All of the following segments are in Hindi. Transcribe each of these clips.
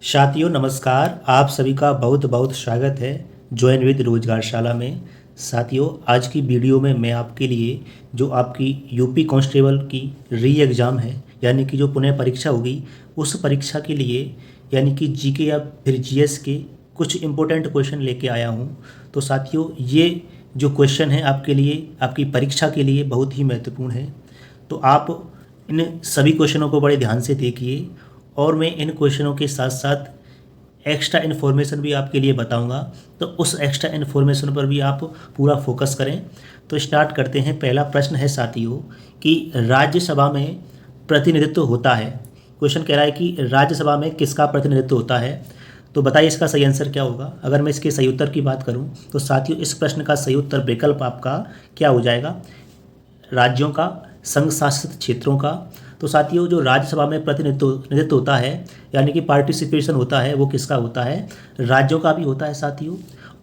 साथियों नमस्कार। आप सभी का बहुत बहुत स्वागत है ज्वाइन विद रोजगारशाला में। साथियों आज की वीडियो में मैं आपके लिए जो आपकी यूपी कांस्टेबल की री एग्ज़ाम है यानी कि जो पुनः परीक्षा होगी उस परीक्षा के लिए यानी कि जीके या फिर जीएस के कुछ इम्पोर्टेंट क्वेश्चन लेके आया हूँ। तो साथियों ये जो क्वेश्चन है आपके लिए आपकी परीक्षा के लिए बहुत ही महत्वपूर्ण है। तो आप इन सभी क्वेश्चनों को बड़े ध्यान से देखिए और मैं इन क्वेश्चनों के साथ साथ एक्स्ट्रा इन्फॉर्मेशन भी आपके लिए बताऊंगा। तो उस एक्स्ट्रा इन्फॉर्मेशन पर भी आप पूरा फोकस करें। तो स्टार्ट करते हैं। पहला प्रश्न है साथियों कि राज्यसभा में प्रतिनिधित्व होता है। क्वेश्चन कह रहा है कि राज्यसभा में किसका प्रतिनिधित्व होता है। तो बताइए इसका सही आंसर क्या होगा। अगर मैं इसके सही उत्तर की बात करूं तो साथियों इस प्रश्न का सही उत्तर विकल्प आपका क्या हो जाएगा, राज्यों का, संघ शासित क्षेत्रों का। तो साथियों जो राज्यसभा में प्रतिनिधित्व होता है यानी कि पार्टिसिपेशन होता है वो किसका होता है, राज्यों का भी होता है साथियों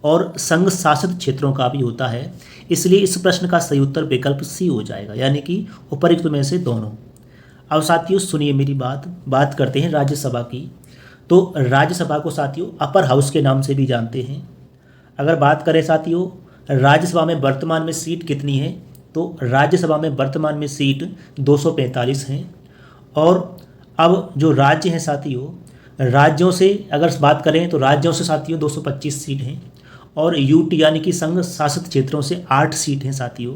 और संघ शासित क्षेत्रों का भी होता है। इसलिए इस प्रश्न का सही उत्तर विकल्प सी हो जाएगा यानी कि उपयुक्त में से दोनों। अब साथियों सुनिए मेरी बात करते हैं राज्यसभा की। तो राज्यसभा को साथियों अपर हाउस के नाम से भी जानते हैं। अगर बात करें साथियों राज्यसभा में वर्तमान में सीट कितनी है, तो राज्यसभा में वर्तमान में सीट 245 हैं। और अब जो राज्य हैं साथियों, राज्यों से अगर बात करें तो राज्यों से साथियों 225 सीट हैं और यूटी यानी कि संघ शासित क्षेत्रों से 8 सीट हैं साथियों।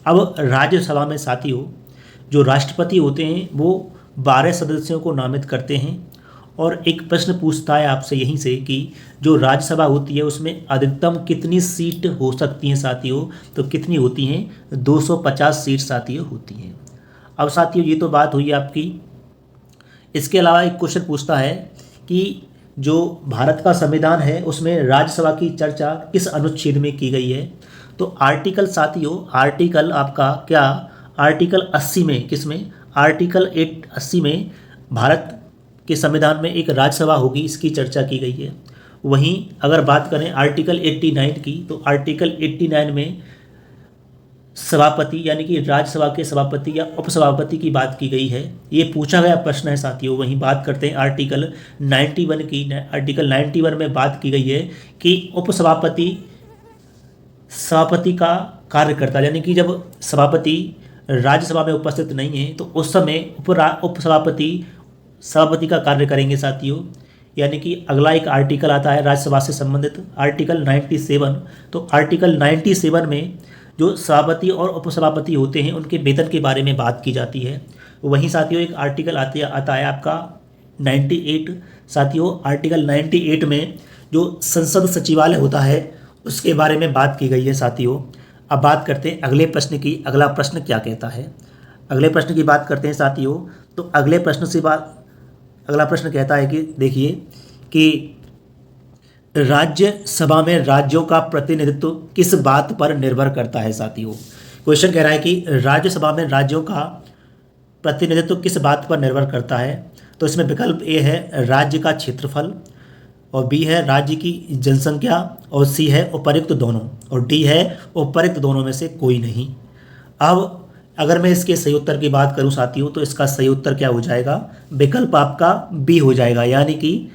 अब राज्यसभा में साथियों जो राष्ट्रपति होते हैं वो 12 सदस्यों को नामित करते हैं। और एक प्रश्न पूछता है आपसे यहीं से कि जो राज्यसभा होती है उसमें अधिकतम कितनी सीट हो सकती हैं साथियों, तो कितनी होती हैं, 250 सीट साथियों होती हैं। अब साथियों ये तो बात हुई आपकी। इसके अलावा एक क्वेश्चन पूछता है कि जो भारत का संविधान है उसमें राज्यसभा की चर्चा किस अनुच्छेद में की गई है। तो आर्टिकल साथियों आर्टिकल आपका क्या, आर्टिकल 80 में, किस में, आर्टिकल 80 में भारत के संविधान में एक राज्यसभा होगी इसकी चर्चा की गई है। वहीं अगर बात करें आर्टिकल 89 की तो आर्टिकल 89 में सभापति यानी कि राज्यसभा के सभापति या उपसभापति की बात की गई है। ये पूछा गया प्रश्न है साथियों। वहीं बात करते हैं आर्टिकल 91 की। आर्टिकल 91 में बात की गई है कि उपसभापति सभापति का कार्य करता है यानी कि जब सभापति राज्यसभा में उपस्थित नहीं है तो उस समय उपसभापति सभापति का कार्य करेंगे साथियों। यानी कि अगला एक आर्टिकल आता है राज्यसभा से संबंधित आर्टिकल 97। तो आर्टिकल 97 में जो सभापति और उपसभापति होते हैं उनके वेतन के बारे में बात की जाती है। वहीं साथियों एक आर्टिकल आता है आपका 98 साथियों। आर्टिकल 98 में जो संसद सचिवालय होता है उसके बारे में बात की गई है साथियों। अब बात करते हैं अगले प्रश्न की। अगला प्रश्न क्या कहता है, अगले प्रश्न की बात करते हैं साथियों। तो अगला प्रश्न कहता है कि देखिए कि राज्यसभा में राज्यों का प्रतिनिधित्व किस बात पर निर्भर करता है साथियों। क्वेश्चन कह रहा है कि राज्यसभा में राज्यों का प्रतिनिधित्व किस बात पर निर्भर करता है। तो इसमें विकल्प ए है राज्य का क्षेत्रफल, और बी है राज्य की जनसंख्या, और सी है उपर्युक्त दोनों, और डी है उपर्युक्त दोनों में से कोई नहीं। अब अगर मैं इसके सही उत्तर की बात करूं साथियों तो इसका सही उत्तर क्या हो जाएगा, विकल्प आपका बी हो जाएगा यानी कि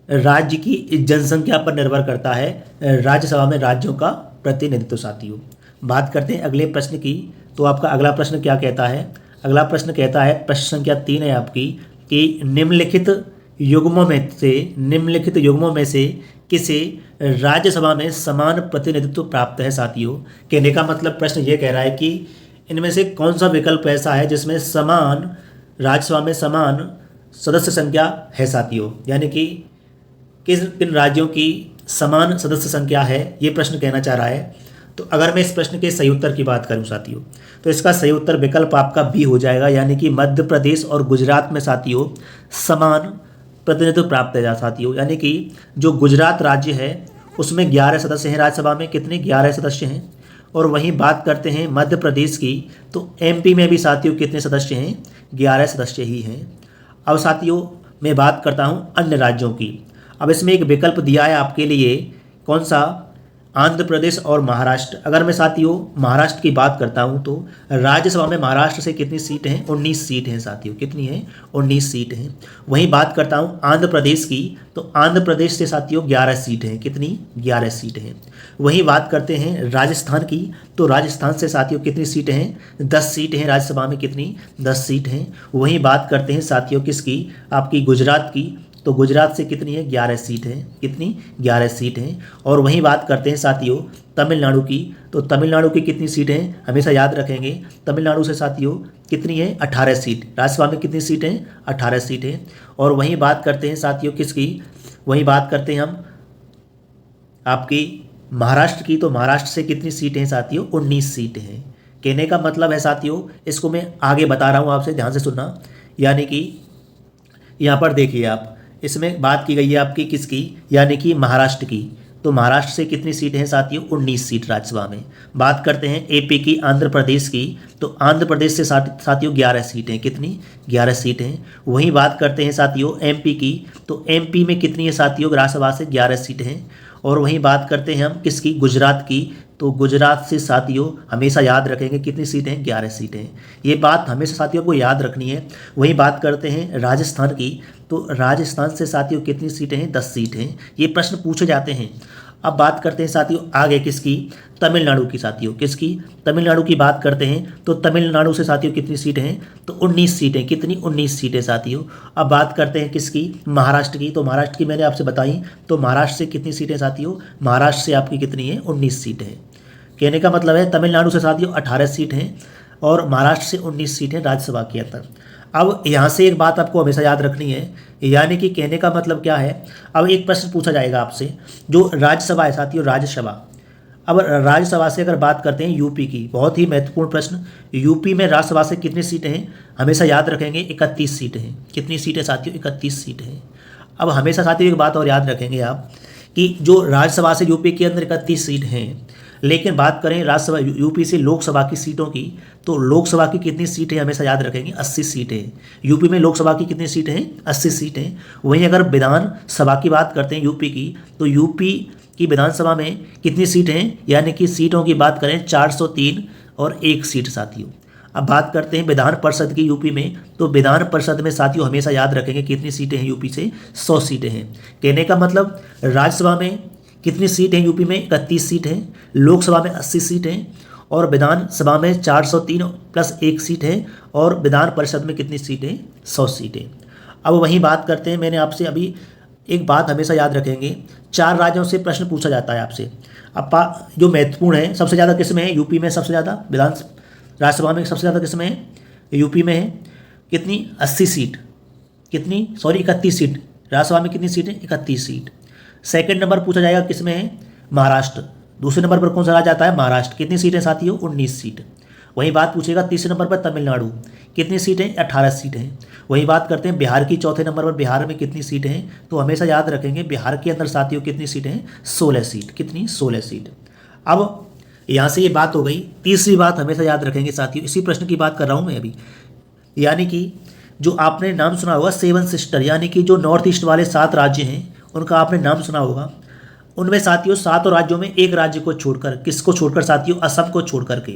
राज्य की जनसंख्या पर निर्भर करता है राज्यसभा में राज्यों का प्रतिनिधित्व साथियों। बात करते हैं अगले प्रश्न की। तो आपका अगला प्रश्न क्या कहता है, अगला प्रश्न कहता है, प्रश्न संख्या 3 है आपकी, कि निम्नलिखित युग्मों में से किसे राज्यसभा में समान प्रतिनिधित्व प्राप्त है साथियों। कहने का मतलब प्रश्न ये कह रहा है कि इनमें से कौन सा विकल्प ऐसा है जिसमें समान राज्यसभा में समान सदस्य संख्या है साथियों, यानी कि किन राज्यों की समान सदस्य संख्या है, ये प्रश्न कहना चाह रहा है। तो अगर मैं इस प्रश्न के सही उत्तर की बात करूं साथियों तो इसका सही उत्तर विकल्प आपका बी हो जाएगा यानी कि मध्य प्रदेश और गुजरात में साथियों समान प्रतिनिधित्व प्राप्त है साथियों। यानी कि जो गुजरात राज्य है उसमें 11 सदस्य हैं राज्यसभा में, कितने, 11 सदस्य हैं। और वहीं बात करते हैं मध्य प्रदेश की तो एमपी में भी साथियों कितने सदस्य हैं, 11 सदस्य ही हैं। अब साथियों मैं बात करता हूं अन्य राज्यों की। अब इसमें एक विकल्प दिया है आपके लिए, कौन सा, आंध्र प्रदेश और महाराष्ट्र। अगर मैं साथियों महाराष्ट्र की बात करता हूं तो राज्यसभा में महाराष्ट्र से कितनी सीट हैं? 19 सीट हैं साथियों। कितनी है? 19 सीट हैं। वहीं बात करता हूं आंध्र प्रदेश की, तो आंध्र प्रदेश से साथियों 11 सीट हैं। कितनी? 11 सीट हैं। वहीं बात करते हैं राजस्थान की, तो राजस्थान से साथियों कितनी सीटें हैं? 10 सीट हैं राज्यसभा में। कितनी? 10 सीट हैं। वहीं बात करते हैं साथियों किसकी? आपकी गुजरात की, तो गुजरात से कितनी है? 11 सीट है। कितनी? 11 सीट हैं। और वहीं बात करते हैं साथियों तमिलनाडु की, तो तमिलनाडु की कितनी सीट हैं? हमेशा याद रखेंगे तमिलनाडु से साथियों कितनी है? 18 सीट। राज्यसभा में कितनी सीट हैं? 18 सीट हैं। और वहीं बात करते हैं साथियों किसकी? वहीं बात करते हैं हम आपकी महाराष्ट्र की, तो महाराष्ट्र से कितनी सीटें हैं साथियों? 19 सीटें हैं। कहने का मतलब है साथियों, इसको मैं आगे बता रहा हूँ, आपसे ध्यान से सुनना। यानी कि यहाँ पर देखिए आप, इसमें बात की गई है आपकी किसकी? यानी कि महाराष्ट्र की। तो महाराष्ट्र से कितनी सीटें हैं साथियों? 19 सीट राज्यसभा में। बात करते हैं एपी की, आंध्र प्रदेश की, तो आंध्र प्रदेश से साथियों 11 सीटें। कितनी? 11 सीटें। वहीं बात करते हैं साथियों एमपी की, तो एमपी में कितनी है साथियों? राज्यसभा से 11 सीटें हैं। और वहीं बात करते हैं हम किसकी? गुजरात की, तो गुजरात से साथियों हमेशा याद रखेंगे कितनी सीटें? 11 सीटें। ये बात हमेशा साथियों को याद रखनी है। वहीं बात करते हैं राजस्थान की, तो राजस्थान से साथियों कितनी सीटें हैं? 10 सीटें। ये प्रश्न पूछे जाते हैं। अब बात करते हैं साथियों आगे किसकी? तमिलनाडु की साथियों। किसकी? तमिलनाडु की बात करते हैं, तो तमिलनाडु से साथियों कितनी सीटें हैं? तो 19 सीटें। कितनी? 19 सीटें साथियों। अब बात करते हैं किसकी? महाराष्ट्र की, तो महाराष्ट्र की मैंने आपसे बताई, तो महाराष्ट्र से कितनी सीटें साथियों? महाराष्ट्र से आपकी कितनी है? 19 सीटें। कहने का मतलब है तमिलनाडु से साथियों 18 सीट हैं और महाराष्ट्र से 19 सीटें राज्यसभा के अंदर। अब यहाँ से एक बात आपको हमेशा याद रखनी है, यानी कि कहने का मतलब क्या है? अब एक प्रश्न पूछा जाएगा आपसे, जो राज्यसभा है साथियों, राज्यसभा। अब राज्यसभा से अगर बात करते हैं यूपी की, बहुत ही महत्वपूर्ण प्रश्न, यूपी में राज्यसभा से कितनी सीटें हैं? हमेशा याद रखेंगे 31 सीटें हैं। कितनी सीटें साथियों? 31 सीटें हैं। अब हमेशा साथियों एक बात और याद रखेंगे आप, कि जो राज्यसभा से यूपी के अंदर 31 सीट हैं, लेकिन बात करें राज्यसभा यूपी से लोकसभा की सीटों की, तो लोकसभा की कितनी सीटें हमेशा याद रखेंगे? 80 सीटें। यूपी में लोकसभा की कितनी सीटें हैं? 80 सीटें। वहीं अगर विधानसभा की बात करते हैं यूपी की, तो यूपी की विधानसभा में कितनी सीटें हैं? यानी कि सीटों की बात करें 403 और 1 सीट साथियों। अब बात करते हैं विधान परिषद की यूपी में, तो विधान परिषद में साथियों हमेशा याद रखेंगे कितनी सीटें हैं? यूपी से 100 सीटें हैं। कहने का मतलब राज्यसभा में कितनी सीट हैं? यूपी में 31 सीट हैं, लोकसभा में 80 सीट हैं, और विधानसभा में 403 प्लस 1 सीट है, और विधान परिषद में कितनी सीटें? 100 सीटें। अब वहीं बात करते हैं, मैंने आपसे अभी एक बात हमेशा याद रखेंगे, 4 राज्यों से प्रश्न पूछा जाता है आपसे। अब जो महत्वपूर्ण है, सबसे ज़्यादा किस में है? यूपी में सबसे ज़्यादा, राज्यसभा में सबसे ज़्यादा किस में है? यूपी में है। कितनी? 80 सीट। कितनी? 31 सीट। राज्यसभा में कितनी सीट है? 31 सीट। सेकंड नंबर पूछा जाएगा किस में है? महाराष्ट्र। दूसरे नंबर पर कौन सा राज्य आता है? महाराष्ट्र। कितनी सीटें साथियों? 19 सीट। वहीं बात पूछेगा तीसरे नंबर पर तमिलनाडु, कितनी सीटें? 18 सीटें हैं। वही बात करते हैं बिहार की, चौथे नंबर पर बिहार में कितनी सीटें हैं? तो हमेशा याद रखेंगे बिहार के अंदर साथियों कितनी सीटें हैं? 16 सीट। कितनी? 16 सीट। अब यहाँ से ये बात हो गई। तीसरी बात हमेशा याद रखेंगे साथियों, इसी प्रश्न की बात कर रहा हूँ मैं अभी, यानी कि जो आपने नाम सुना होगा 7 सिस्टर, यानी कि जो नॉर्थ ईस्ट वाले 7 राज्य हैं उनका आपने नाम सुना होगा। उनमें साथियों 7 राज्यों में एक राज्य को छोड़कर, किसको छोड़कर साथियों? असम को छोड़ करके।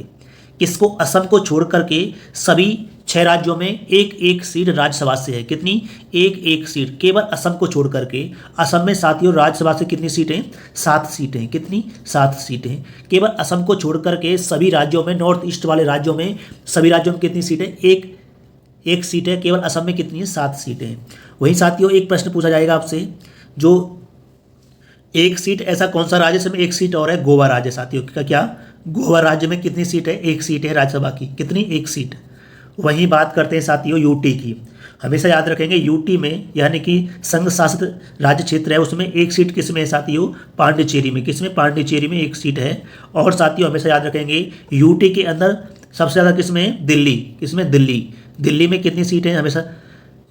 किसको? असम को छोड़ करके सभी 6 राज्यों में एक एक सीट राज्यसभा से है। कितनी? एक एक सीट, केवल असम को छोड़ करके। असम में साथियों राज्यसभा से कितनी सीटें? 7 सीटें। कितनी? 7 सीटें। केवल असम को छोड़ करके सभी राज्यों में, नॉर्थ ईस्ट वाले राज्यों में, सभी राज्यों में कितनी सीटें? एक सीट है। केवल असम में कितनी है? 7 सीटें। वहीं साथियों एक प्रश्न पूछा जाएगा आपसे, जो एक सीट ऐसा कौन सा राज्य, इसमें एक सीट और है, गोवा राज्य साथियों का। क्या? गोवा राज्य में कितनी सीट है? एक सीट है राज्यसभा की। कितनी? एक सीट। वहीं बात करते हैं साथियों यूटी की। हमेशा याद रखेंगे यूटी में, यानी कि संघ शासित राज्य क्षेत्र है, उसमें एक सीट किसमें है साथियों? पांडिचेरी में। किसमें? पांडिचेरी में एक सीट है। और साथियों हमेशा याद रखेंगे यूटी के अंदर सबसे ज़्यादा किसमें है? दिल्ली। किसमें? दिल्ली। दिल्ली में कितनी सीटें हैं? हमेशा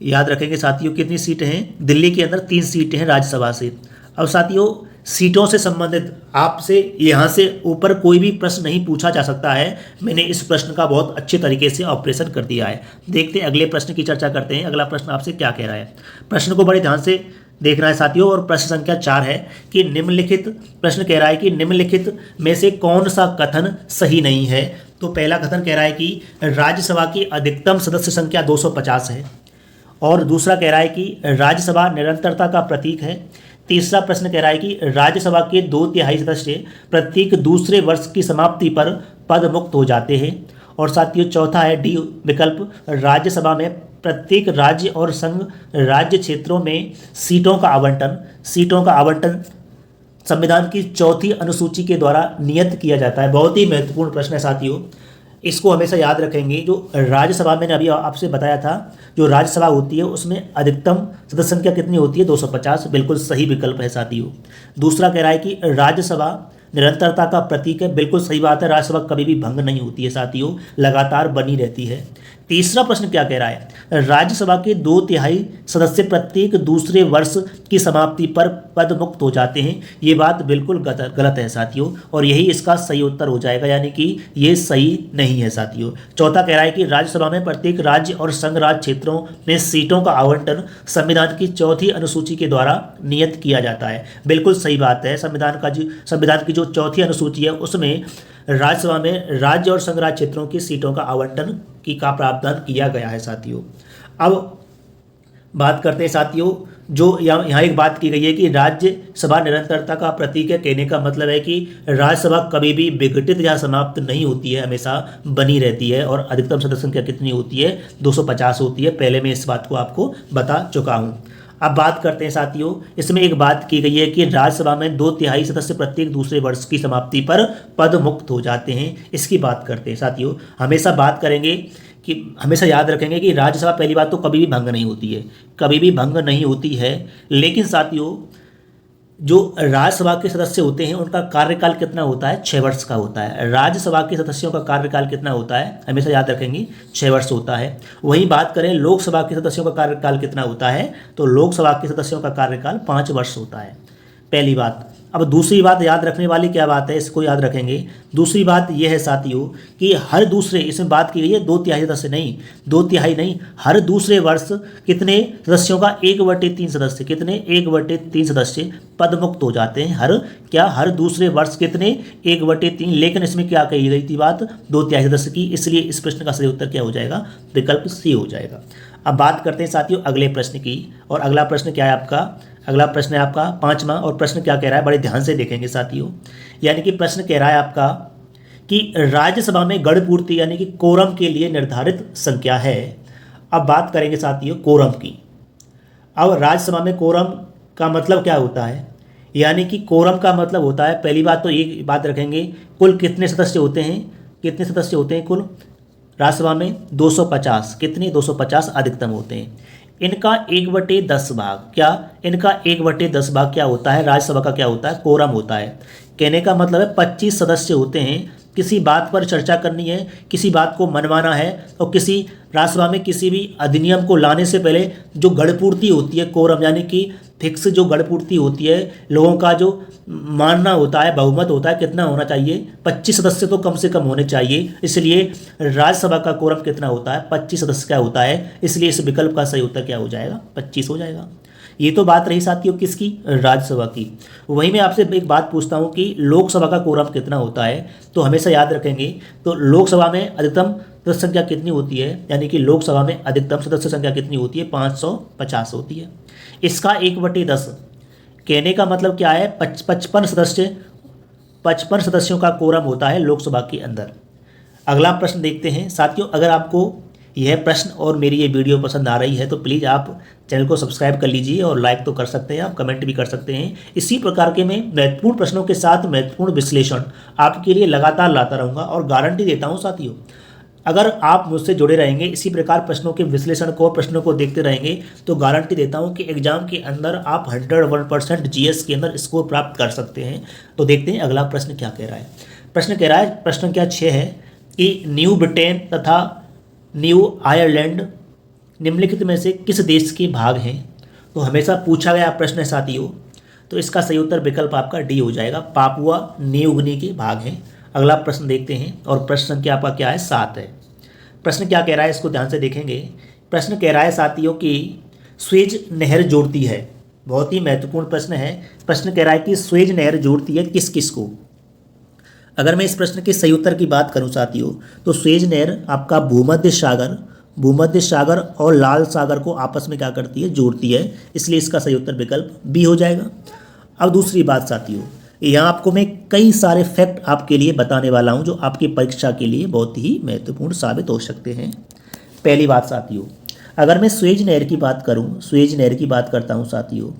याद रखेंगे साथियों कितनी सीटें हैं? दिल्ली के अंदर 3 सीटें हैं राज्यसभा से। अब साथियों सीटों से संबंधित आपसे यहाँ से ऊपर कोई भी प्रश्न नहीं पूछा जा सकता है। मैंने इस प्रश्न का बहुत अच्छे तरीके से ऑपरेशन कर दिया है। देखते हैं अगले प्रश्न की चर्चा करते हैं। अगला प्रश्न आपसे क्या कह रहा है? प्रश्न को बड़े ध्यान से देखना है साथियों। और प्रश्न संख्या 4 है कि निम्नलिखित, प्रश्न कह रहा है कि निम्नलिखित में से कौन सा कथन सही नहीं है। तो पहला कथन कह रहा है कि राज्यसभा की अधिकतम सदस्य संख्या 250 है, और दूसरा कह रहा है कि राज्यसभा निरंतरता का प्रतीक है। तीसरा प्रश्न कह रहा है कि राज्यसभा के 2/3 सदस्य प्रत्येक दूसरे वर्ष की समाप्ति पर पद मुक्त हो जाते हैं। और साथियों चौथा है डी विकल्प, राज्यसभा में प्रत्येक राज्य और संघ राज्य क्षेत्रों में सीटों का आवंटन संविधान की चौथी अनुसूची के द्वारा नियत किया जाता है। बहुत ही महत्वपूर्ण प्रश्न है साथियों, इसको हमेशा याद रखेंगे। जो राज्यसभा मैंने अभी आपसे बताया था, जो राज्यसभा होती है उसमें अधिकतम सदस्य संख्या कितनी होती है, 250, बिल्कुल सही विकल्प है साथियों। दूसरा कह रहा है कि राज्यसभा निरंतरता का प्रतीक है, बिल्कुल सही बात है, राज्यसभा कभी भी भंग नहीं होती है साथियों, लगातार बनी रहती है। तीसरा प्रश्न क्या कह रहा है, राज्यसभा के 2/3 सदस्य प्रत्येक दूसरे वर्ष की समाप्ति पर पद मुक्त हो जाते हैं। ये बात बिल्कुल गलत है साथियों, और यही इसका सही उत्तर हो जाएगा, यानी कि ये सही नहीं है साथियों। चौथा कह रहा है कि राज्यसभा में प्रत्येक राज्य और संघ राज्य क्षेत्रों में सीटों का आवंटन संविधान की चौथी अनुसूची के द्वारा नियत किया जाता है, बिल्कुल सही बात है। संविधान की जो चौथी अनुसूची है उसमें राज्यसभा में राज्य और संघ राज्य क्षेत्रों की सीटों का आवंटन का प्रावधान किया गया है साथियों। अब बात करते हैं साथियों, जो यहाँ एक बात की गई है कि राज्यसभा निरंतरता का प्रतीक है, कहने का मतलब है कि राज्यसभा कभी भी विघटित या समाप्त नहीं होती है, हमेशा बनी रहती है। और अधिकतम सदस्य संख्या कितनी होती है, 250 होती है। पहले मैं इस बात को आपको बता चुका हूँ। अब बात करते हैं साथियों, इसमें एक बात की गई है कि राज्यसभा में 2/3 सदस्य प्रत्येक दूसरे वर्ष की समाप्ति पर पद मुक्त हो जाते हैं। इसकी बात करते हैं साथियों, हमेशा बात करेंगे कि हमेशा याद रखेंगे कि राज्यसभा पहली बात तो कभी भी भंग नहीं होती है, कभी भी भंग नहीं होती है। लेकिन साथियों जो राज्यसभा के सदस्य होते हैं उनका कार्यकाल कितना होता है, 6 वर्ष का होता है। राज्यसभा के सदस्यों का कार्यकाल कितना होता है, हमेशा याद रखेंगे 6 वर्ष होता है। वहीं बात करें लोकसभा के सदस्यों का कार्यकाल कितना होता है, तो लोकसभा के सदस्यों का कार्यकाल 5 वर्ष होता है, पहली बात। अब दूसरी बात याद रखने वाली क्या बात है, इसको याद रखेंगे। दूसरी बात यह है साथियों कि हर दूसरे, इसमें बात की गई है 2/3 सदस्य नहीं, 2/3 नहीं, हर दूसरे वर्ष कितने सदस्यों का 1/3 सदस्य, कितने 1/3 सदस्य पद मुक्त हो जाते हैं। हर दूसरे वर्ष कितने 1/3। लेकिन इसमें क्या कही गई थी बात, 2/3 सदस्य की, इसलिए इस प्रश्न का सही उत्तर क्या हो जाएगा, विकल्प सी हो जाएगा। अब बात करते हैं साथियों अगले प्रश्न की, और अगला प्रश्न क्या है आपका, अगला प्रश्न है आपका 5वां। और प्रश्न क्या कह रहा है, बड़े ध्यान से देखेंगे साथियों। यानी कि प्रश्न कह रहा है आपका कि राज्यसभा में गण पूर्ति यानी कि कोरम के लिए निर्धारित संख्या है। अब बात करेंगे साथियों कोरम की। अब राज्यसभा में कोरम का मतलब क्या होता है, यानी कि कोरम का मतलब होता है, पहली बात तो ये बात रखेंगे, कुल कितने सदस्य होते हैं, कितने सदस्य होते हैं कुल राज्यसभा में, 250, कितने 250 अधिकतम होते हैं। इनका 1/10 भाग, क्या इनका 1/10 भाग क्या होता है, राज्यसभा का क्या होता है, कोरम होता है। कहने का मतलब है 25 सदस्य होते हैं, किसी बात पर चर्चा करनी है, किसी बात को मनवाना है, और किसी राज्यसभा में किसी भी अधिनियम को लाने से पहले जो गणपूर्ति होती है, कोरम यानी कि फिक्स जो गणपूर्ति होती है, लोगों का जो मानना होता है, बहुमत होता है, कितना होना चाहिए, 25 सदस्य तो कम से कम होने चाहिए। इसलिए राज्यसभा का कोरम कितना होता है, 25 सदस्य का होता है। इसलिए इस विकल्प का सही उत्तर क्या हो जाएगा, 25 हो जाएगा। ये तो बात रही साथियों किसकी, राज्यसभा की। वहीं मैं आपसे एक बात पूछता हूँ कि लोकसभा का कोरम कितना होता है, तो हमेशा याद रखेंगे, तो लोकसभा में अधिकतम सदस्य संख्या कितनी होती है, यानी कि लोकसभा में अधिकतम सदस्य संख्या कितनी होती है, 550 होती है। इसका 1/10 कहने का मतलब क्या है, 55 सदस्यों का कोरम होता है लोकसभा के अंदर। अगला प्रश्न देखते हैं साथियों। अगर आपको यह प्रश्न और मेरी ये वीडियो पसंद आ रही है तो प्लीज़ आप चैनल को सब्सक्राइब कर लीजिए, और लाइक तो कर सकते हैं आप, कमेंट भी कर सकते हैं। इसी प्रकार के मैं महत्वपूर्ण प्रश्नों के साथ महत्वपूर्ण विश्लेषण आपके लिए लगातार लाता रहूँगा, और गारंटी देता हूँ साथियों, अगर आप मुझसे जुड़े रहेंगे, इसी प्रकार प्रश्नों के विश्लेषण को, प्रश्नों को देखते रहेंगे, तो गारंटी देता हूं कि एग्जाम के अंदर आप 101% जीएस के अंदर स्कोर प्राप्त कर सकते हैं। तो देखते हैं अगला प्रश्न क्या कह रहा है। प्रश्न कह रहा है, प्रश्न क्या 6 है कि न्यू ब्रिटेन तथा न्यू आयरलैंड निम्नलिखित में से किस देश के भाग हैं। तो हमेशा पूछा गया प्रश्न है साथियों, तो इसका सही उत्तर विकल्प आपका डी हो जाएगा, पापुआ न्यू गिनी के भाग हैं। अगला प्रश्न देखते हैं, और प्रश्न संख्या आपका क्या है, 7 है। प्रश्न क्या कह रहा है, इसको ध्यान से देखेंगे। प्रश्न कह रहा है साथियों कि स्वेज नहर जोड़ती है, बहुत ही महत्वपूर्ण प्रश्न है। प्रश्न कह रहा है कि स्वेज नहर जोड़ती है किस किस को। अगर मैं इस प्रश्न के सही उत्तर की बात करूं साथियों, तो स्वेज नहर आपका भूमध्य सागर और लाल सागर को आपस में क्या करती है, जोड़ती है। इसलिए इसका सही उत्तर विकल्प बी हो जाएगा। अब दूसरी बात साथियों, यहाँ आपको मैं कई सारे फैक्ट आपके लिए बताने वाला हूँ जो आपकी परीक्षा के लिए बहुत ही महत्वपूर्ण साबित हो सकते हैं। पहली बात साथियों, अगर मैं स्वेज नहर की बात करूँ, स्वेज नहर की बात करता हूँ साथियों,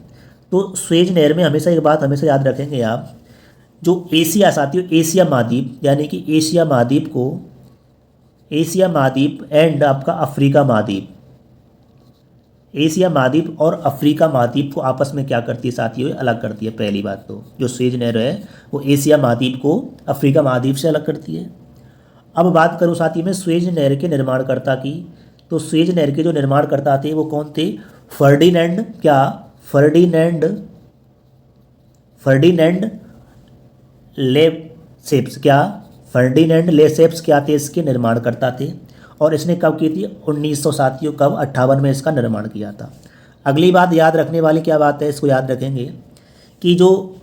तो स्वेज नहर में हमेशा एक बात हमेशा याद रखेंगे आप, जो एशिया साथियों, एशिया महाद्वीप यानी कि एशिया महाद्वीप को, एशिया महाद्वीप एंड आपका अफ्रीका महाद्वीप, एशिया महाद्वीप और अफ्रीका महाद्वीप को आपस में क्या करती है साथियों, अलग करती है। पहली बात तो जो स्वेज नहर है वो एशिया महाद्वीप को अफ्रीका महाद्वीप से अलग करती है। अब बात करूँ साथियों में स्वेज नहर के निर्माणकर्ता की, तो स्वेज नहर के जो निर्माणकर्ता थे वो कौन थे, फर्डिनेंड लेसेप्स, फर्डिनेंड लेसेप्स क्या थे, इसके निर्माणकर्ता थे। और इसने कब की थी, 1900 साथियों, कब, 58 में इसका निर्माण किया था। अगली बात याद रखने वाली क्या बात है, इसको याद रखेंगे कि जो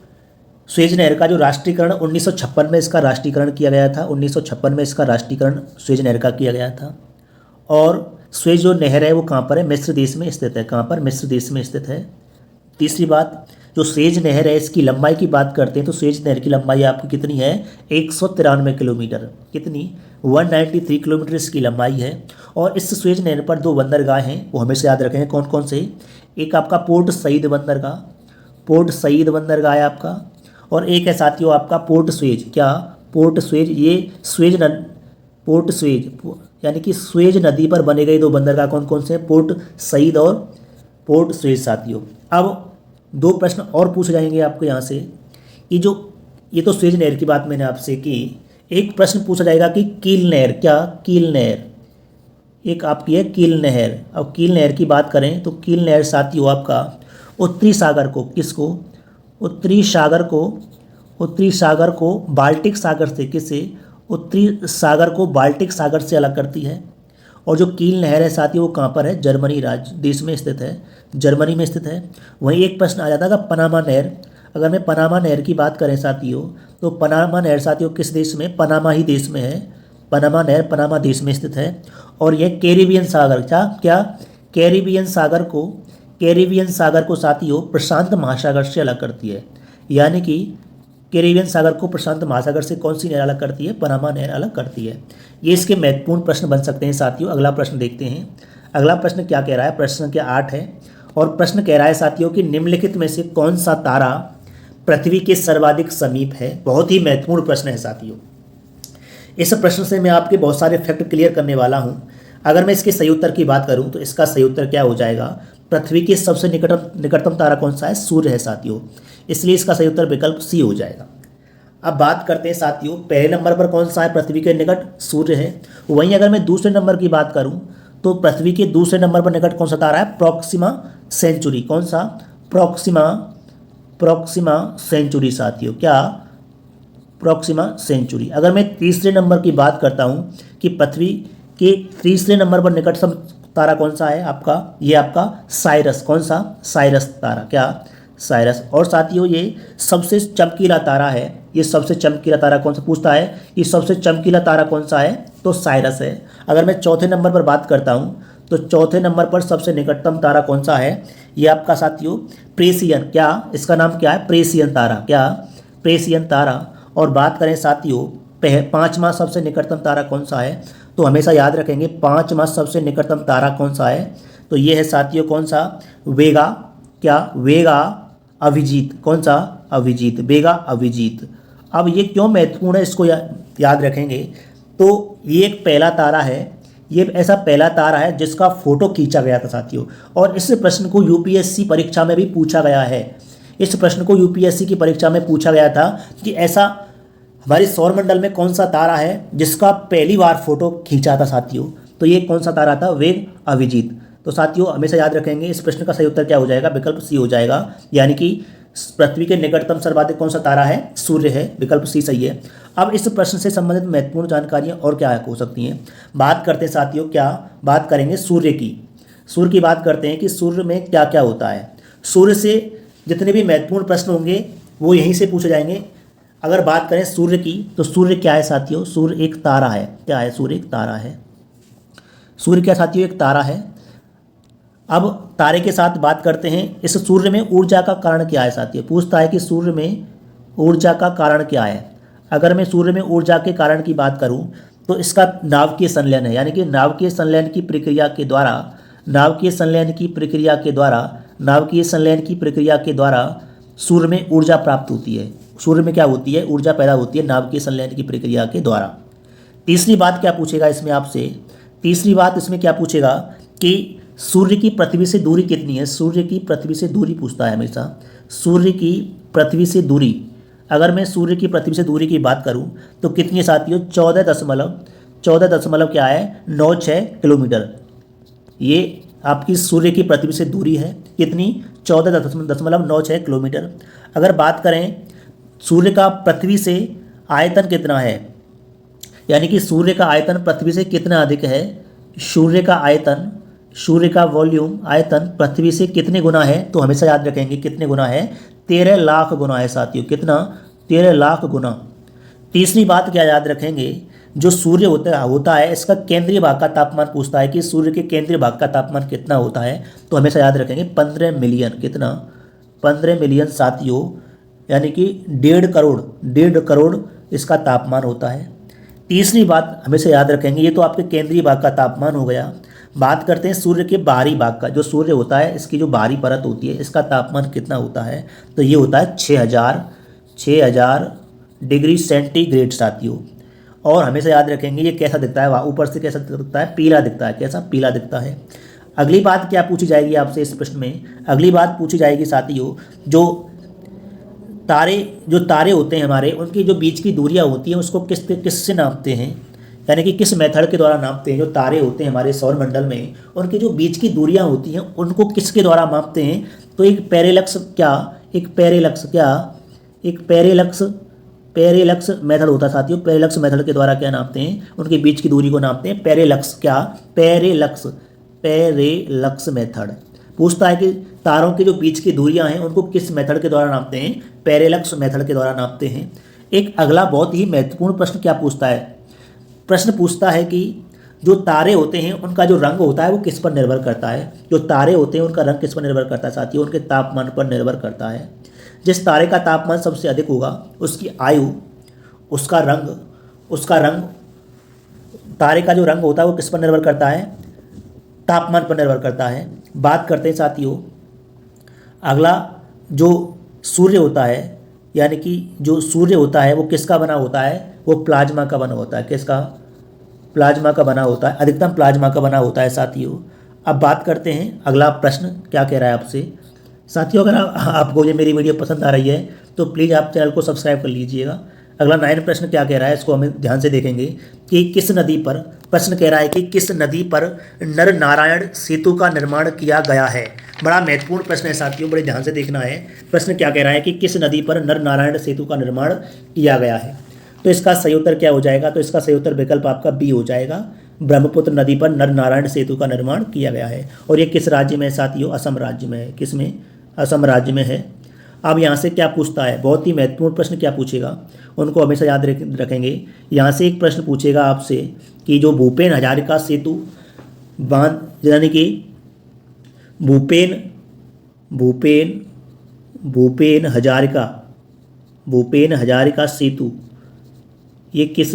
स्वेज नहर का जो राष्ट्रीयकरण 1956 में इसका राष्ट्रीयकरण किया गया था, 1956 में इसका राष्ट्रीयकरण स्वेज नहर का किया गया था। और स्वेज जो नहर है वो कहाँ पर है, मिस्र देश में स्थित है। कहाँ पर, मिस्र देश में स्थित है। तीसरी बात, जो स्वेज नहर है इसकी लंबाई की बात करते हैं तो स्वेज नहर की लंबाई आपकी कितनी है, 193 किलोमीटर, कितनी, 193 किलोमीटर इसकी लंबाई है। और इस स्वेज नहर पर दो बंदरगाह हैं, वो हमेशा याद रखेंगे कौन कौन से, एक आपका पोर्ट सईद बंदरगाह है आपका, और एक है साथियों आपका पोर्ट स्वेज, पोर्ट स्वेज, ये पोर्ट स्वेज यानी कि स्वेज नदी पर बने गए दो बंदरगाह कौन कौन से हैं, पोर्ट सईद और पोर्ट स्वेज साथियों। अब दो प्रश्न और पूछे जाएंगे आपको यहाँ से कि ये तो स्वेज नहर की बात मैंने आपसे की, एक प्रश्न पूछा जाएगा कि कील नहर, कील नहर, एक आपकी है कील नहर। अब कील नहर की बात करें तो कील नहर साथियों आपका उत्तरी सागर को, किसको, उत्तरी सागर को बाल्टिक सागर से, किससे, उत्तरी सागर को बाल्टिक सागर से अलग करती है। और जो कील नहर है साथियों वो कहाँ पर है, जर्मनी राज्य देश में स्थित है, जर्मनी में स्थित है। वहीं एक प्रश्न आ जाता है पनामा नहर। अगर मैं पनामा नहर की बात करें साथियों, तो पनामा नहर साथियों किस देश में, पनामा ही देश में है। पनामा नहर पनामा देश में स्थित है। और यह कैरिबियन सागर, कैरिबियन सागर को साथियों प्रशांत महासागर से अलग करती है। यानी कि कैरिबियन सागर को प्रशांत महासागर से कौन सी नहर अलग करती है, पनामा नहर अलग करती है। ये इसके महत्वपूर्ण प्रश्न बन सकते हैं साथियों। अगला प्रश्न देखते हैं। अगला प्रश्न क्या कह रहा है, प्रश्न संख्या 8 है और प्रश्न कह रहा है साथियों कि निम्नलिखित में से कौन सा तारा पृथ्वी के सर्वाधिक समीप है। बहुत ही महत्वपूर्ण प्रश्न है साथियों। इस प्रश्न से मैं आपके बहुत सारे फैक्ट क्लियर करने वाला हूं। अगर मैं इसके सही उत्तर की बात करूं तो इसका सही उत्तर क्या हो जाएगा, पृथ्वी के सबसे निकटतम तारा कौन सा है, सूर्य है साथियों। इसलिए इसका सही उत्तर विकल्प सी हो जाएगा। अब बात करते हैं साथियों पहले नंबर पर कौन सा है, पृथ्वी के निकट सूर्य है। वहीं अगर मैं दूसरे नंबर की बात करूं तो पृथ्वी के दूसरे नंबर पर निकट कौन सा तारा है, प्रॉक्सिमा सेंचुरी। कौन सा, प्रॉक्सिमा सेंचुरी साथियों, प्रॉक्सिमा सेंचुरी। अगर मैं तीसरे नंबर की बात करता हूं कि पृथ्वी के तीसरे नंबर पर निकटतम तारा कौन सा है आपका, ये आपका साइरस। कौन सा, साइरस तारा, साइरस। और साथियों ये सबसे चमकीला तारा है। ये सबसे चमकीला तारा कौन सा पूछता है, ये सबसे चमकीला तारा कौन सा है, तो साइरस है। अगर मैं चौथे नंबर पर बात करता हूँ तो चौथे नंबर पर सबसे निकटतम तारा कौन सा है, ये आपका साथियों प्रेसियन, इसका नाम क्या है, प्रेसियन तारा, प्रेसियन तारा। और बात करें साथियों पांचवा सबसे निकटतम तारा कौन सा है, तो हमेशा याद रखेंगे पांचवा सबसे निकटतम तारा कौन सा है, तो ये है साथियों कौन सा, वेगा अभिजीत। कौन सा, अभिजीत, वेगा अभिजीत। अब ये क्यों महत्वपूर्ण है इसको याद रखेंगे। तो ये एक पहला तारा है, ये ऐसा पहला तारा है जिसका फोटो खींचा गया था साथियों। और इस प्रश्न को यूपीएससी परीक्षा में भी पूछा गया है। इस प्रश्न को यूपीएससी की परीक्षा में पूछा गया था कि ऐसा हमारे सौरमंडल में कौन सा तारा है जिसका पहली बार फोटो खींचा था साथियों, तो ये कौन सा तारा था, वेग अभिजीत। तो साथियों हमेशा याद रखेंगे इस प्रश्न का सही उत्तर क्या हो जाएगा, विकल्प सी हो जाएगा। यानी कि पृथ्वी के निकटतम सर्वाधिक कौन सा तारा है, सूर्य है, विकल्प सी सही है। अब इस प्रश्न से संबंधित महत्वपूर्ण जानकारियां और क्या हो सकती हैं, बात करते हैं साथियों, बात करेंगे सूर्य की। सूर्य की बात करते हैं कि सूर्य में क्या क्या होता है। सूर्य से जितने भी महत्वपूर्ण प्रश्न होंगे वो यहीं से पूछे जाएंगे। अगर बात करें सूर्य की, तो सूर्य क्या है साथियों? सूर्य एक तारा है। क्या है? सूर्य एक तारा है। सूर्य क्या साथियों? एक तारा है। अब तारे के साथ बात करते हैं, इस सूर्य में ऊर्जा का कारण क्या है साथियों? पूछता है कि सूर्य में ऊर्जा का कारण क्या है। अगर मैं सूर्य में ऊर्जा के कारण की बात करूं तो इसका नाभिकीय संलयन है, यानी कि नाभिकीय संलयन की प्रक्रिया के द्वारा नाभिकीय संलयन की प्रक्रिया के द्वारा नाभिकीय संलयन की प्रक्रिया के द्वारा सूर्य में ऊर्जा प्राप्त होती है। सूर्य में क्या होती है? ऊर्जा पैदा होती है नाभिकीय संलयन की प्रक्रिया के द्वारा। तीसरी बात क्या पूछेगा इसमें आपसे? तीसरी बात इसमें क्या पूछेगा कि सूर्य की पृथ्वी से दूरी कितनी है? सूर्य की पृथ्वी से दूरी पूछता है हमेशा। सूर्य की पृथ्वी से दूरी, अगर मैं सूर्य की पृथ्वी से दूरी की बात करूं तो कितनी है साथियों? 14 क्या है? 96 किलोमीटर। ये आपकी सूर्य की पृथ्वी से दूरी है। कितनी? 14.96 किलोमीटर। अगर बात करें सूर्य का पृथ्वी से आयतन कितना है, यानी कि सूर्य का आयतन पृथ्वी से कितना अधिक है? सूर्य का आयतन, सूर्य का वॉल्यूम आयतन पृथ्वी से कितने गुना है? तो हमेशा याद रखेंगे कितने गुना है? 13 लाख गुना है साथियों। कितना? 13 लाख गुना। तीसरी बात क्या याद रखेंगे? जो सूर्य होता है इसका केंद्रीय भाग का तापमान पूछता है कि सूर्य के केंद्रीय भाग का तापमान कितना होता है, तो हमेशा याद रखेंगे 15 मिलियन। कितना? 15 मिलियन साथियों, यानी कि 1.5 करोड़ इसका तापमान होता है। तीसरी बात हमेशा याद रखेंगे, ये तो आपके केंद्रीय भाग का तापमान हो गया। बात करते हैं सूर्य के बाहरी भाग का। जो सूर्य होता है इसकी जो बाहरी परत होती है इसका तापमान कितना होता है? तो ये होता है 6000 डिग्री सेंटीग्रेड साथियों। और हमेशा याद रखेंगे ये कैसा दिखता है? ऊपर से कैसा दिखता है? पीला दिखता है। कैसा? पीला दिखता है। अगली बात क्या पूछी जाएगी आपसे इस प्रश्न में? अगली बात पूछी जाएगी साथियों, जो तारे होते हैं हमारे, उनकी जो बीच की दूरियां होती हैं उसको किससे नापते हैं, यानी कि किस मेथड के द्वारा नापते हैं? जो तारे होते हैं हमारे सौर मंडल में, उनकी जो बीच की दूरियां होती हैं उनको किसके द्वारा मापते हैं? तो एक पैरेलक्स मेथड होता है साथियों। पैरेलक्स मेथड के द्वारा क्या नापते हैं? उनके बीच की दूरी को नापते हैं। पैरेलक्स मेथड पूछता है कि तारों की जो बीच की दूरियां हैं उनको किस मेथड के द्वारा नापते हैं? पैरेलक्स मेथड के द्वारा नापते हैं। एक अगला बहुत ही महत्वपूर्ण प्रश्न क्या पूछता है? प्रश्न पूछता है कि जो तारे होते हैं उनका जो रंग होता है वो किस पर निर्भर करता है? जो तारे होते हैं उनका रंग किस पर निर्भर करता है साथियों? उनके तापमान पर निर्भर करता है। जिस तारे का तापमान सबसे अधिक होगा उसकी आयु, उसका रंग तारे का जो रंग होता है वो किस पर निर्भर करता है? तापमान पर निर्भर करता है। बात करते हैं साथियों अगला, जो सूर्य होता है, यानी कि जो सूर्य होता है वो किसका बना होता है? वो प्लाज्मा का बना होता है। किसका? प्लाज्मा का बना होता है। अधिकतम प्लाज्मा का बना होता है साथियों। अब बात करते हैं अगला प्रश्न क्या कह रहा है आपसे साथियों। अगर आपको ये मेरी वीडियो पसंद आ रही है तो प्लीज़ आप चैनल को सब्सक्राइब कर लीजिएगा। अगला 9 प्रश्न क्या कह रहा है, इसको हमें ध्यान से देखेंगे कि किस नदी पर, प्रश्न कह रहा है कि किस नदी पर नर नारायण सेतु का निर्माण किया गया है। बड़ा महत्वपूर्ण प्रश्न है साथियों, बड़े ध्यान से देखना है। प्रश्न क्या कह रहा है कि किस नदी पर नर नारायण सेतु का निर्माण किया गया है। तो इसका सही उत्तर क्या हो जाएगा? तो इसका सही उत्तर विकल्प आपका बी हो जाएगा। ब्रह्मपुत्र नदी पर नर नारायण सेतु का निर्माण किया गया है। और ये किस राज्य में है साथियों? असम राज्य में है। किस में? असम राज्य में है। अब यहाँ से क्या पूछता है? बहुत ही महत्वपूर्ण प्रश्न क्या पूछेगा उनको हमेशा याद रखेंगे। यहाँ से एक प्रश्न पूछेगा आपसे कि जो भूपेन हजारिका सेतु बांध, यानी कि भूपेन हजारिका सेतु ये किस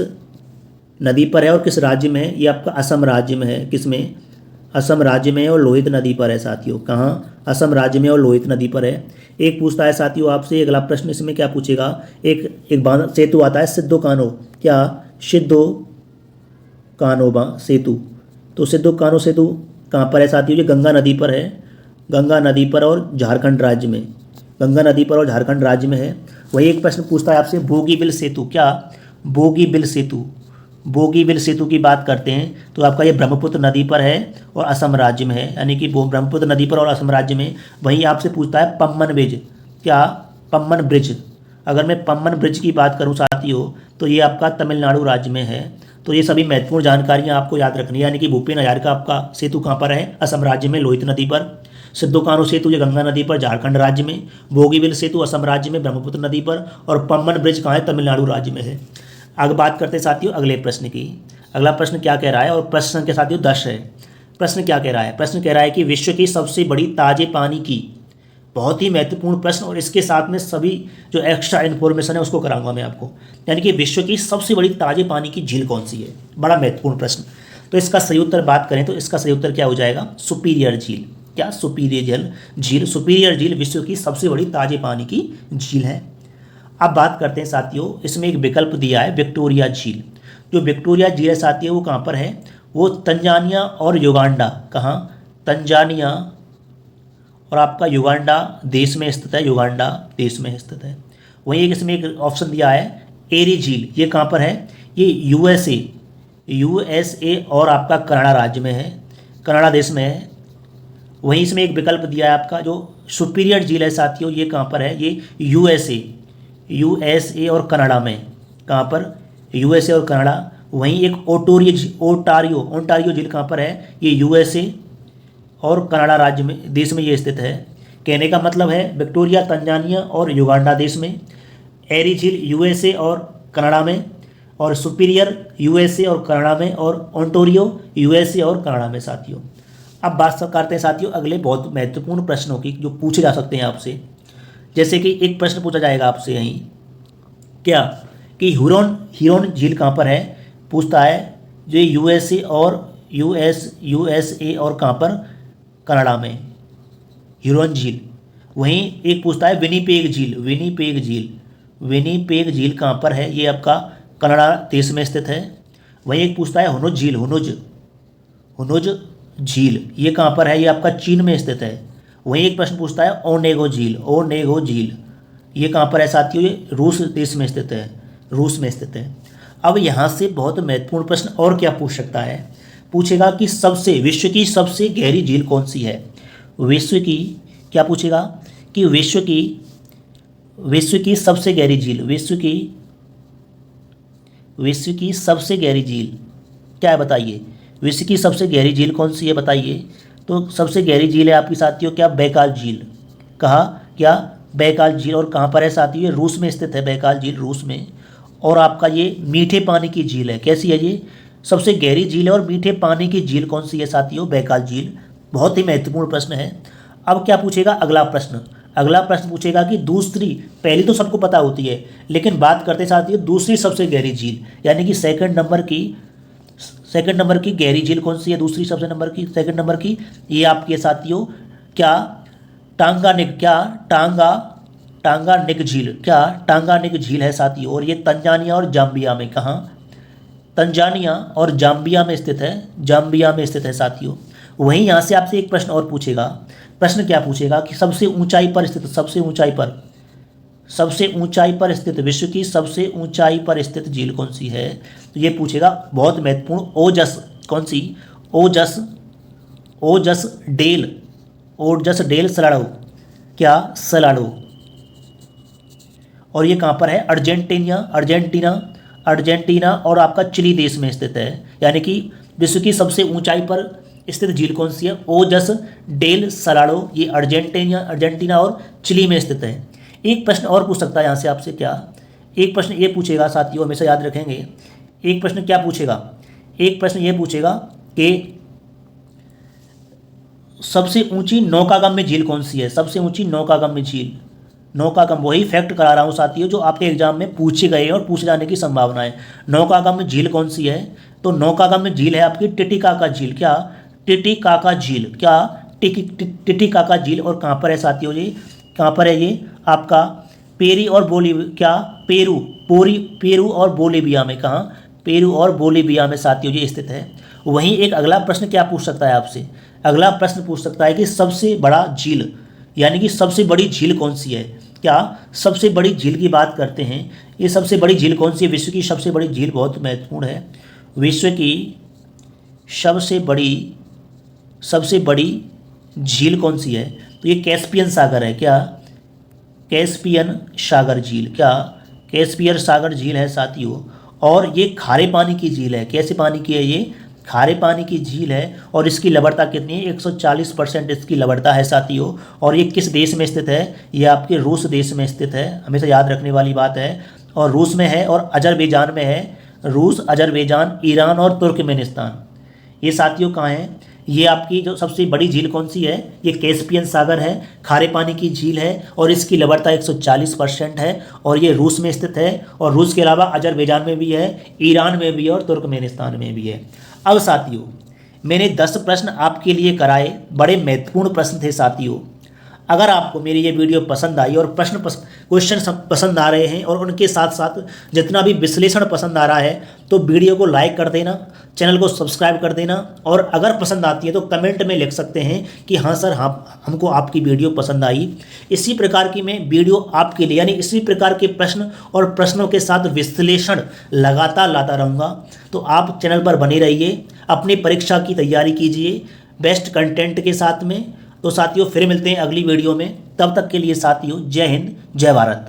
नदी पर है और किस राज्य में है? ये आपका असम राज्य में है। किस में? असम राज्य में है और लोहित नदी पर है साथियों। कहाँ? असम राज्य में और लोहित नदी पर है। एक पूछता है साथियों आपसे अगला प्रश्न, इसमें क्या पूछेगा? एक बांध सेतु आता है सिद्धो कान्हो। क्या? सिद्धो कान्हो सेतु। तो सिद्धो कान्हो सेतु कहाँ पर है साथियों? ये गंगा नदी पर है। गंगा नदी पर और झारखंड राज्य में। गंगा नदी पर और झारखंड राज्य में है। वही एक प्रश्न पूछता है आपसे बोगीबिल सेतु। क्या? बोगीबिल सेतु की बात करते हैं तो आपका ये ब्रह्मपुत्र नदी पर है और असम राज्य में है, यानी कि ब्रह्मपुत्र नदी पर और असम राज्य में। वहीं आपसे पूछता है पम्बन ब्रिज। क्या? पम्बन ब्रिज। अगर मैं पम्बन ब्रिज की बात करूं साथियों तो ये आपका तमिलनाडु राज्य में है। तो ये सभी महत्वपूर्ण जानकारियां आपको याद रखनी है, यानी कि भूपेन हजारिका आपका सेतु कहाँ पर है? असम राज्य में लोहित नदी पर। सिद्धो-कान्हू सेतु ये गंगा नदी पर झारखंड राज्य में, बोगीबिल सेतु असम राज्य में ब्रह्मपुत्र नदी पर, और पम्बन ब्रिज कहाँ है, तमिलनाडु राज्य में है। आगे बात करते हैं साथियों अगले प्रश्न की। अगला प्रश्न क्या कह रहा है, और प्रश्न संख्या साथियों 10 है। प्रश्न क्या कह रहा है, प्रश्न कह रहा है कि विश्व की सबसे बड़ी ताजे पानी की, बहुत ही महत्वपूर्ण प्रश्न, और इसके साथ में सभी जो एक्स्ट्रा इन्फॉर्मेशन है उसको कराऊंगा मैं आपको। यानी कि विश्व की सबसे बड़ी ताजे पानी की झील कौन सी है, बड़ा महत्वपूर्ण प्रश्न। तो इसका सही उत्तर बात करें तो इसका सही उत्तर क्या हो जाएगा, सुपीरियर झील। क्या, सुपीरियर झील। सुपीरियर झील विश्व की सबसे बड़ी ताजे पानी की झील है। अब बात करते हैं साथियों, इसमें एक विकल्प दिया है विक्टोरिया झील। जो विक्टोरिया झील है साथियों वो कहाँ पर है, वो तंजानिया और युगांडा, कहाँ, तंजानिया और आपका युगांडा देश में स्थित है, युगांडा देश में स्थित है। वहीं एक इसमें एक ऑप्शन दिया है एरी झील, ये कहाँ पर है, ये यूएसए और आपका कनाडा राज्य में है, कनाडा देश में है। वहीं इसमें एक विकल्प दिया है आपका जो सुपीरियर झील है साथियों, ये कहाँ पर है, ये यूएसए और कनाडा में, कहाँ पर, यूएसए और कनाडा। वहीं एक ओंटारियो झील कहाँ पर है, ये यूएसए और कनाडा राज्य में, देश में ये स्थित है। कहने का मतलब है विक्टोरिया तंजानिया और युगांडा देश में, एरी झील यूएसए और कनाडा में, और सुपीरियर यूएसए और कनाडा में, और ओंटारियो यूएसए और कनाडा में साथियों। अब बात करते हैं साथियों अगले बहुत महत्वपूर्ण प्रश्नों की जो पूछे जा सकते हैं आपसे। जैसे कि एक प्रश्न पूछा जाएगा आपसे यहीं, क्या कि ह्यूरॉन झील कहाँ पर है, पूछता है जो यूएसए और कहाँ पर, कनाडा में, ह्यूरॉन झील। वहीं एक पूछता है विनीपेग झील कहाँ पर है, ये आपका कनाडा देश में स्थित है। वहीं एक पूछता है हुनुज झील, ये कहाँ पर है, ये आपका चीन में स्थित है। वहीं एक प्रश्न पूछता है ओनेगो झील, ये कहाँ पर है साथियों, ये रूस देश में स्थित है, रूस में स्थित है। अब यहाँ से बहुत महत्वपूर्ण प्रश्न और क्या पूछ सकता है, पूछेगा कि विश्व की सबसे गहरी झील कौन सी है। विश्व की क्या पूछेगा कि विश्व की सबसे गहरी झील, विश्व की सबसे गहरी झील क्या है बताइए, विश्व की सबसे गहरी झील कौन सी है बताइए। तो सबसे गहरी झील है आपकी साथियों क्या, बैकाल झील। कहाँ, क्या, बैकाल झील। और कहाँ पर है साथियों, ये रूस में स्थित है, बैकाल झील रूस में। और आपका ये मीठे पानी की झील है, कैसी है ये, सबसे गहरी झील है और मीठे पानी की झील कौन सी है साथियों, बैकाल झील। बहुत ही महत्वपूर्ण प्रश्न है। अब क्या पूछेगा अगला प्रश्न पूछेगा कि दूसरी, पहली तो सबको पता होती है, लेकिन बात करते साथियों दूसरी सबसे गहरी झील, यानी कि सेकंड नंबर की गहरी झील कौन सी है, दूसरी सेकंड नंबर की, ये आपके साथियों क्या, टांगानिक झील है साथियों। और ये तंजानिया और जाम्बिया में, कहाँ, तंजानिया और जाम्बिया में स्थित है साथियों। वहीं यहाँ से आपसे एक प्रश्न और पूछेगा। प्रश्न क्या पूछेगा कि सबसे ऊंचाई पर स्थित विश्व की सबसे ऊंचाई पर स्थित झील कौन सी है। तो ये पूछेगा बहुत महत्वपूर्ण, ओजस, कौन सी, ओजस डेल सलाडो, क्या, सलाडो। और ये कहाँ पर है, अर्जेंटीना और आपका चिली देश में स्थित है। यानी कि विश्व की सबसे ऊंचाई पर स्थित झील कौन सी है, ओजस डेल सलाडो, ये अर्जेंटीना और चिली में स्थित है। एक प्रश्न और पूछ सकता है यहाँ से आपसे, क्या, एक प्रश्न ये पूछेगा साथियों, हमेशा याद रखेंगे। एक प्रश्न क्या पूछेगा, एक प्रश्न ये पूछेगा कि सबसे ऊंची नौकागम्य झील कौन सी है, सबसे ऊंची नौकागम्य झील, वही फैक्ट करा रहा हूँ साथियों जो आपके एग्जाम में पूछे गए और पूछे जाने की संभावना है। नौकागम्य झील कौन सी है, तो नौकागम्य झील है आपकी टिटिकाका झील, क्या, टिटिकाका झील। और कहाँ पर है साथियों, ये कहाँ पर है, ये आपका पेरू और बोलीविया में, कहाँ, पेरू और बोलीविया में साथियों ये स्थित है। वहीं एक अगला प्रश्न क्या पूछ सकता है आपसे, अगला प्रश्न पूछ सकता है कि सबसे बड़ा झील, यानी कि सबसे बड़ी झील कौन सी है। क्या, सबसे बड़ी झील की बात करते हैं, ये सबसे बड़ी झील कौन सी है, विश्व की सबसे बड़ी झील, बहुत महत्वपूर्ण है, विश्व की सबसे बड़ी झील कौन सी है। तो ये कैस्पियन सागर है, क्या, कैस्पियन सागर झील, क्या, कैस्पियन सागर झील है साथियों। और ये खारे पानी की झील है, कैसे पानी की है, ये खारे पानी की झील है और इसकी लवणता कितनी है? 140% इसकी लवणता है साथियों। और ये किस देश में स्थित है? ये आपके रूस देश में स्थित है, हमेशा याद रखने वाली बात है। और रूस में है और अजरबैजान में है। रूस, अजरबैजान, ईरान और तुर्कमेनिस्तान, ये साथियों कहाँ है? ये आपकी जो सबसे बड़ी झील कौन सी है? ये कैस्पियन सागर है, खारे पानी की झील है और इसकी लवणता 140% है और ये रूस में स्थित है। और रूस के अलावा अजरबैजान में भी है, ईरान में भी है और तुर्कमेनिस्तान में भी है। अब साथियों, मैंने 10 प्रश्न आपके लिए कराए, बड़े महत्वपूर्ण प्रश्न थे साथियों। अगर आपको मेरी ये वीडियो पसंद आई और क्वेश्चन पसंद आ रहे हैं और उनके साथ साथ जितना भी विश्लेषण पसंद आ रहा है, तो वीडियो को लाइक कर देना, चैनल को सब्सक्राइब कर देना। और अगर पसंद आती है तो कमेंट में लिख सकते हैं कि हाँ सर, हाँ हमको आपकी वीडियो पसंद आई। इसी प्रकार की मैं वीडियो आपके लिए, यानी इसी प्रकार के प्रश्न और प्रश्नों के साथ विश्लेषण लगातार लाता रहूँगा। तो आप चैनल पर बने रहिए, अपनी परीक्षा की तैयारी कीजिए बेस्ट कंटेंट के साथ में। तो साथियों, फिर मिलते हैं अगली वीडियो में। तब तक के लिए साथियों, जय हिंद, जय भारत।